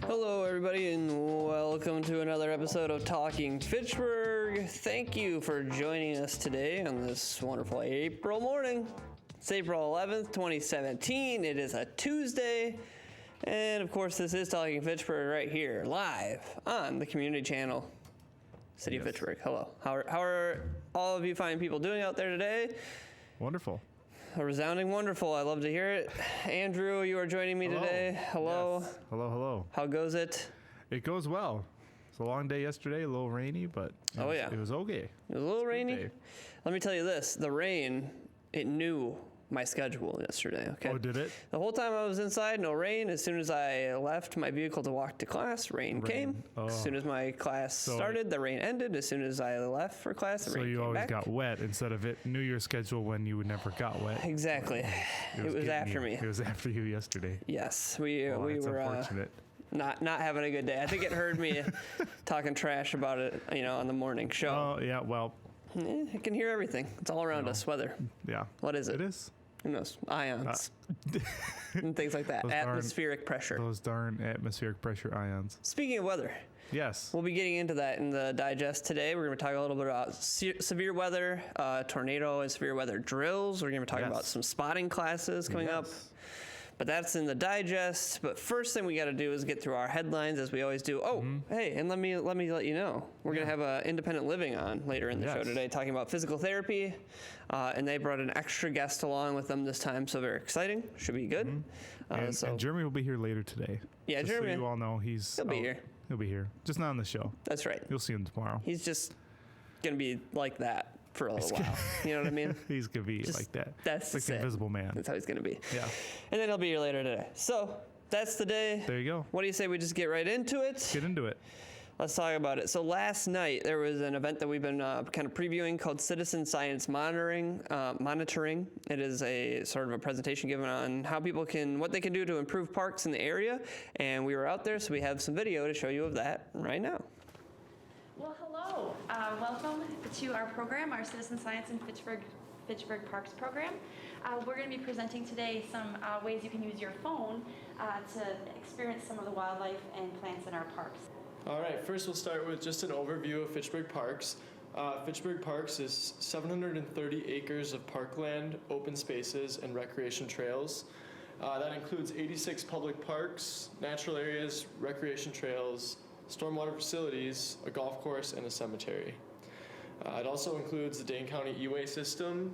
Hello, everybody, and welcome to another episode of Talking Fitchburg. Thank you for joining us today on this wonderful April morning. It's April 11th, 2017. It is a Tuesday. And, of course, this is Talking Fitchburg right here, live on the community channel, City of Fitchburg. Hello. How are all of you fine people doing out there today? Wonderful. A resounding wonderful. I love to hear it. Andrew, you are joining me today. Hello. Yes. Hello. How goes it? It goes well. It's a long day yesterday, a little rainy, but it was okay. It was a little rainy. Day. Let me tell you this. The rain, it knew my schedule yesterday, okay? Oh, did it? The whole time I was inside, no rain. As soon as I left my vehicle to walk to class, rain came. Oh. As soon as my class started, the rain ended. As soon as I left for class, the rain came back. So you always got wet instead of it knew your schedule when you never got wet. Exactly. It was after me. It was after you yesterday. Yes, we were unfortunate. not having a good day. I think it heard me talking trash about it, on the morning show. Oh, yeah, well. I can hear everything. It's all around us. Weather. Yeah. What is it? It is. Who knows? Ions. And things like that. Atmospheric pressure. Those darn atmospheric pressure ions. Speaking of weather. Yes. We'll be getting into that in the digest today. We're going to talk a little bit about severe weather, tornado and severe weather drills. We're going to be talking about some spotting classes coming up. But that's in the digest. But first thing we got to do is get through our headlines as we always do. Oh, hey, and let me let you know. We're going to have independent living on later in the show today, talking about physical therapy. And they brought an extra guest along with them this time, so very exciting. Should be good. And Jeremy will be here later today. Yeah, just Jeremy. So you all know he'll be here. He'll be here. Just not on the show. That's right. You'll see him tomorrow. He's just going to be like that for a little while. You know what I mean? He's going to be just, like that. That's like the Invisible Man. That's how he's going to be. Yeah. And then he'll be here later today. So that's the day. There you go. What do you say we just get right into it? Get into it. Let's talk about it. So last night there was an event that we've been kind of previewing called Citizen Science Monitoring. It is a sort of a presentation given on how people what they can do to improve parks in the area. And we were out there, so we have some video to show you of that right now. Well, hello. Welcome to our program, our Citizen Science in Fitchburg Parks program. We're going to be presenting today some ways you can use your phone to experience some of the wildlife and plants in our parks. All right, first we'll start with just an overview of Fitchburg Parks. Fitchburg Parks is 730 acres of parkland, open spaces, and recreation trails. That includes 86 public parks, natural areas, recreation trails, stormwater facilities, a golf course, and a cemetery. It also includes the Dane County E-Way system,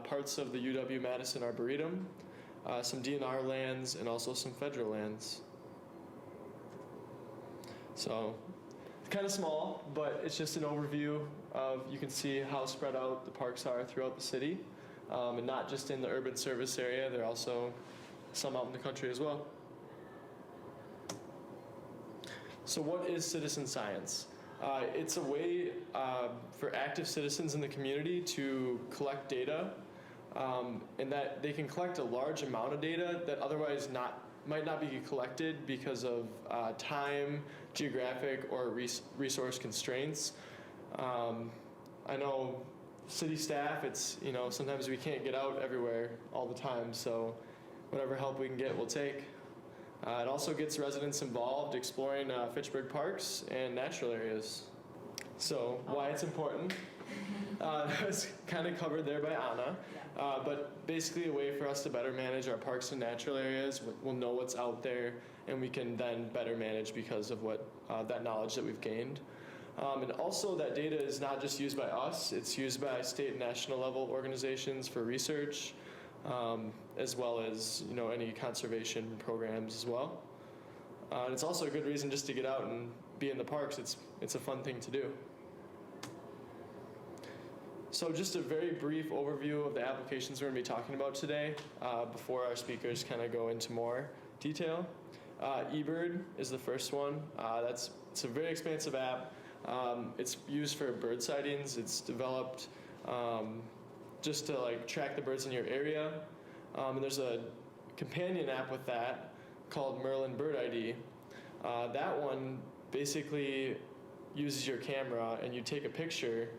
parts of the UW-Madison Arboretum, some DNR lands, and also some federal lands. So, it's kind of small, but it's just an overview of, you can see how spread out the parks are throughout the city, and not just in the urban service area, there are also some out in the country as well. So what is citizen science? It's a way for active citizens in the community to collect data, and that they can collect a large amount of data that otherwise might not be collected because of time, geographic, or resource constraints. I know city staff, sometimes we can't get out everywhere all the time, so whatever help we can get, we'll take. It also gets residents involved exploring Fitchburg parks and natural areas. So why it's important, that was kind of covered there by Anna, but basically a way for us to better manage our parks and natural areas. We'll know what's out there, and we can then better manage because of that knowledge that we've gained. And also that data is not just used by us, it's used by state and national level organizations for research, as well as any conservation programs as well. And it's also a good reason just to get out and be in the parks. It's a fun thing to do. So just a very brief overview of the applications we're going to be talking about today before our speakers kind of go into more detail. eBird is the first one. It's a very expansive app. It's used for bird sightings. It's developed just to track the birds in your area. And there's a companion app with that called Merlin Bird ID. That one basically uses your camera and you take a picture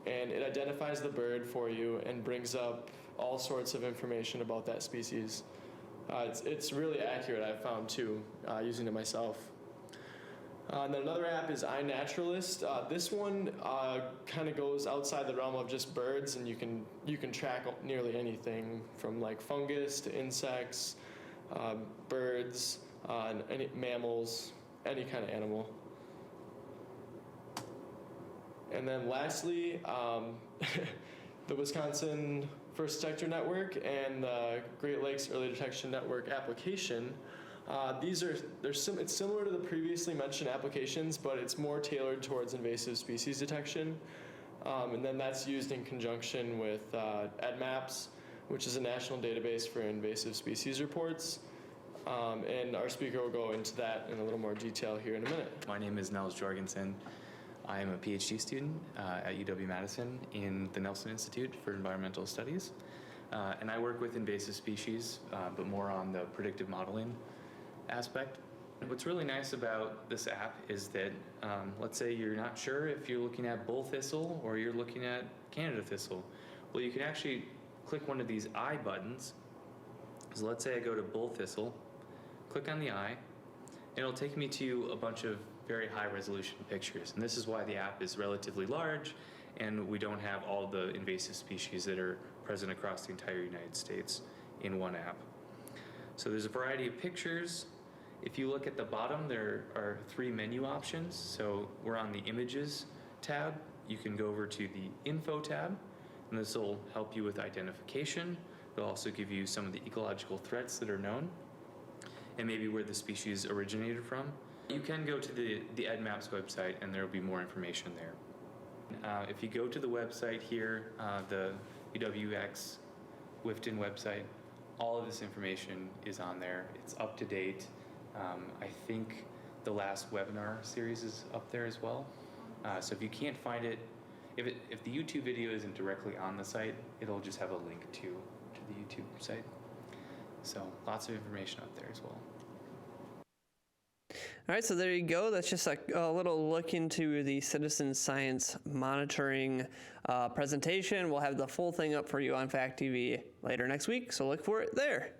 and it identifies the bird for you and brings up all sorts of information about that species. It's really accurate, I've found too, using it myself. And then another app is iNaturalist. This one kind of goes outside the realm of just birds, and you can track nearly anything from like fungus to insects, birds, and any mammals, any kind of animal. And then lastly, the Wisconsin First Detector Network and the Great Lakes Early Detection Network application. It's similar to the previously mentioned applications, but it's more tailored towards invasive species detection. And then that's used in conjunction with EdMaps, which is a national database for invasive species reports. And our speaker will go into that in a little more detail here in a minute. My name is Nels Jorgensen. I am a PhD student at UW-Madison in the Nelson Institute for Environmental Studies. And I work with invasive species, but more on the predictive modeling aspect. What's really nice about this app is that, let's say you're not sure if you're looking at bull thistle or you're looking at Canada thistle. Well, you can actually click one of these eye buttons. So let's say I go to bull thistle, click on the eye, and it'll take me to a bunch of very high resolution pictures. And this is why the app is relatively large and we don't have all the invasive species that are present across the entire United States in one app. So there's a variety of pictures. If you look at the bottom, there are 3 menu options. So we're on the Images tab. You can go over to the Info tab, and this will help you with identification. It'll also give you some of the ecological threats that are known, and maybe where the species originated from. You can go to the EdMaps website, and there will be more information there. If you go to the website here, the UWX WIFTIN website, all of this information is on there. It's up to date. I think the last webinar series is up there as well. So if you can't find it, if the YouTube video isn't directly on the site, it'll just have a link to the YouTube site. So lots of information up there as well. All right, so there you go. That's just a little look into the citizen science monitoring presentation. We'll have the full thing up for you on FACTv later next week, so look for it there.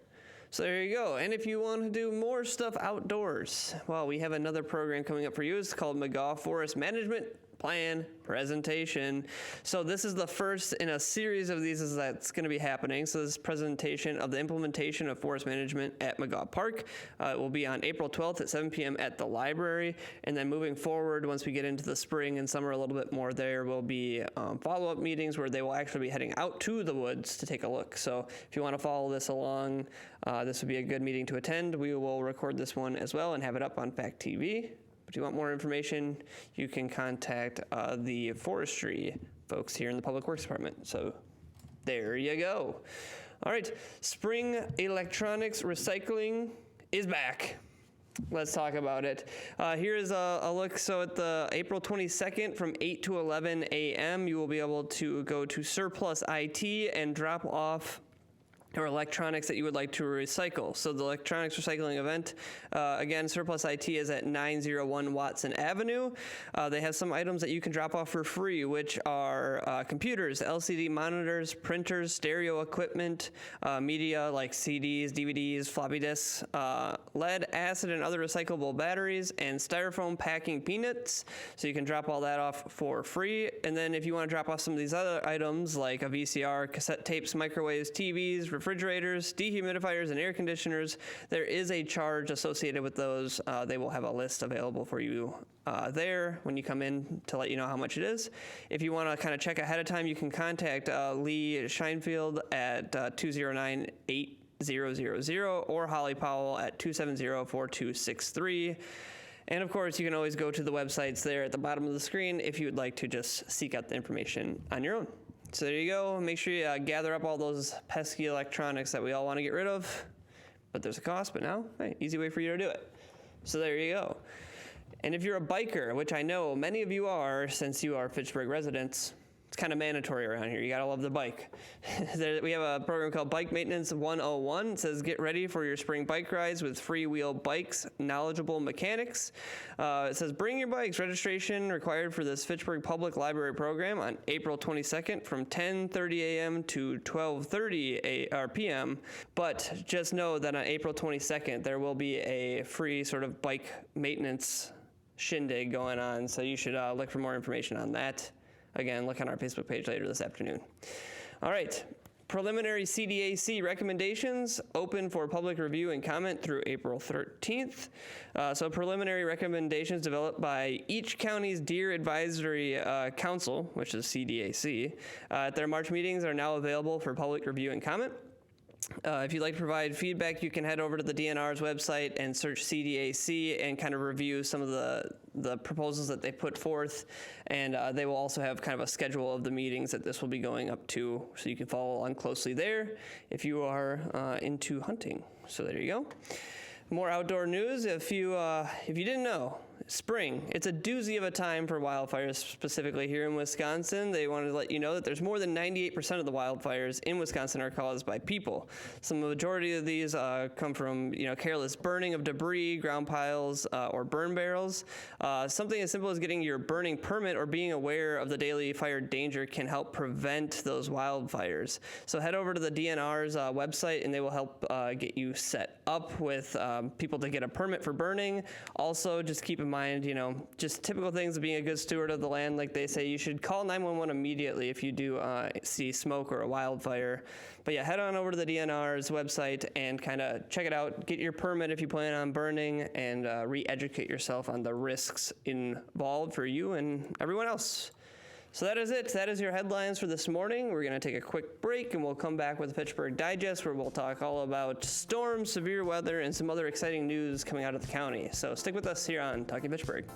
So there you go. And if you want to do more stuff outdoors, well, we have another program coming up for you. It's called McGaw Forest Management Plan Presentation. So this is the first in a series of these that's going to be happening. So this presentation of the implementation of forest management at McGaw Park. It will be on April 12th at 7 p.m. at the library. And then moving forward, once we get into the spring and summer a little bit more, there will be follow-up meetings where they will actually be heading out to the woods to take a look. So if you want to follow this along, this would be a good meeting to attend. We will record this one as well and have it up on FACTv. If you want more information, you can contact the forestry folks here in the Public Works Department. So there you go. All right, spring electronics recycling is back. Let's talk about it. Here's a look. So at the April 22nd from 8 to 11 a.m., you will be able to go to Surplus IT and drop off or electronics that you would like to recycle. So the electronics recycling event, again, Surplus IT is at 901 Watson Avenue. They have some items that you can drop off for free, which are computers, LCD monitors, printers, stereo equipment, media like CDs, DVDs, floppy disks, lead, acid, and other recyclable batteries, and styrofoam packing peanuts. So you can drop all that off for free. And then if you want to drop off some of these other items like a VCR, cassette tapes, microwaves, TVs, refrigerators, dehumidifiers, and air conditioners, there is a charge associated with those. They will have a list available for you there when you come in to let you know how much it is. If you want to kind of check ahead of time, you can contact Lee Scheinfeld at 209-8000 or Holly Powell at 270-4263. And of course, you can always go to the websites there at the bottom of the screen if you would like to just seek out the information on your own. So there you go. Make sure you gather up all those pesky electronics that we all want to get rid of. But there's a cost, but now, hey, easy way for you to do it. So there you go. And if you're a biker, which I know many of you are since you are Fitchburg residents, it's kind of mandatory around here. You gotta love the bike. We have a program called Bike Maintenance 101. It says get ready for your spring bike rides with freewheel bikes, knowledgeable mechanics. It says bring your bikes. Registration required for this Fitchburg Public Library program on April 22nd from 10:30 a.m. to 12:30 p.m. But just know that on April 22nd there will be a free sort of bike maintenance shindig going on. So you should look for more information on that. Again, look on our Facebook page later this afternoon. All right. Preliminary CDAC recommendations open for public review and comment through April 13th. So preliminary recommendations developed by each county's Deer Advisory Council, which is CDAC, at their March meetings are now available for public review and comment. If you'd like to provide feedback, you can head over to the DNR's website and search CDAC and kind of review some of the proposals that they put forth. And they will also have kind of a schedule of the meetings that this will be going up to, so you can follow along closely there if you are into hunting. So there you go. More outdoor news. If you didn't know, spring, it's a doozy of a time for wildfires, specifically here in Wisconsin. They wanted to let you know that there's more than 98% of the wildfires in Wisconsin are caused by people. Some majority of these come from careless burning of debris, ground piles, or burn barrels. Something as simple as getting your burning permit or being aware of the daily fire danger can help prevent those wildfires. So head over to the DNR's website and they will help get you set up with people to get a permit for burning. Also, just keep in mind, just typical things of being a good steward of the land. Like they say, you should call 911 immediately if you do see smoke or a wildfire. But yeah, head on over to the DNR's website and kind of check it out. Get your permit if you plan on burning, and re-educate yourself on the risks involved for you and everyone else. So that is it. That is your headlines for this morning. We're going to take a quick break, and we'll come back with the Fitchburg Digest, where we'll talk all about storms, severe weather, and some other exciting news coming out of the county. So stick with us here on Talking Fitchburg.